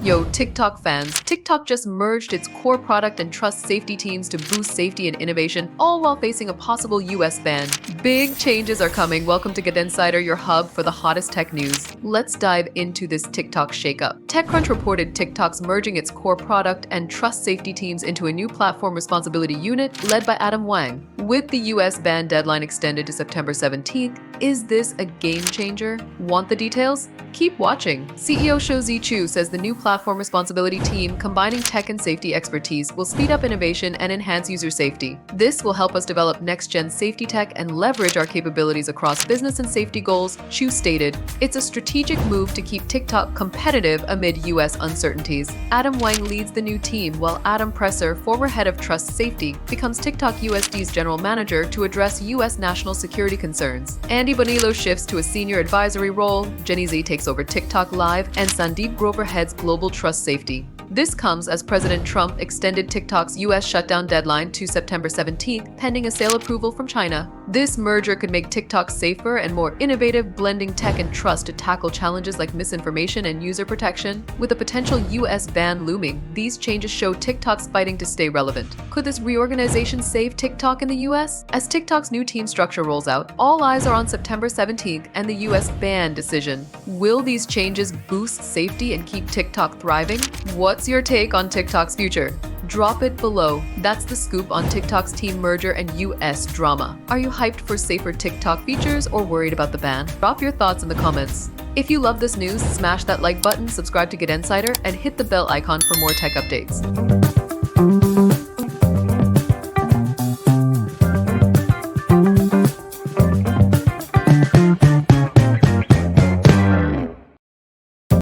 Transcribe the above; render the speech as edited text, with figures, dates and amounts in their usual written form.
Yo, TikTok fans, TikTok just merged its core product and trust safety teams to boost safety and innovation, all while facing a possible US ban. Big changes are coming. Welcome to GadInsider, your hub for the hottest tech news. Let's dive into this TikTok shakeup. TechCrunch reported TikTok's merging its core product and trust safety teams into a new platform responsibility unit led by Adam Wang. With the US ban deadline extended to September 17th, is this a game changer? Want the details? Keep watching. CEO Shou Chu says the new platform responsibility team, combining tech and safety expertise, will speed up innovation and enhance user safety. This will help us develop next-gen safety tech and leverage our capabilities across business and safety goals, Chu stated. It's a strategic move to keep TikTok competitive amid US uncertainties. Adam Wang leads the new team, while Adam Presser, former head of Trust Safety, becomes TikTok USD's general manager to address US national security concerns. Andy Bonillo shifts to a senior advisory role, Jenny Z takes over TikTok Live, and Sandeep Grover heads Global Trust Safety. This comes as President Trump extended TikTok's US shutdown deadline to September 17th, pending a sale approval from China. This merger could make TikTok safer and more innovative, blending tech and trust to tackle challenges like misinformation and user protection. With a potential US ban looming, these changes show TikTok's fighting to stay relevant. Could this reorganization save TikTok in the US? As TikTok's new team structure rolls out, all eyes are on September 17th and the US ban decision. Will these changes boost safety and keep TikTok thriving? What's your take on TikTok's future? Drop it below. That's the scoop on TikTok's team merger and US drama. Are you hyped for safer TikTok features or worried about the ban? Drop your thoughts in the comments. If you love this news, smash that like button, subscribe to GadInsider, and hit the bell icon for more tech updates.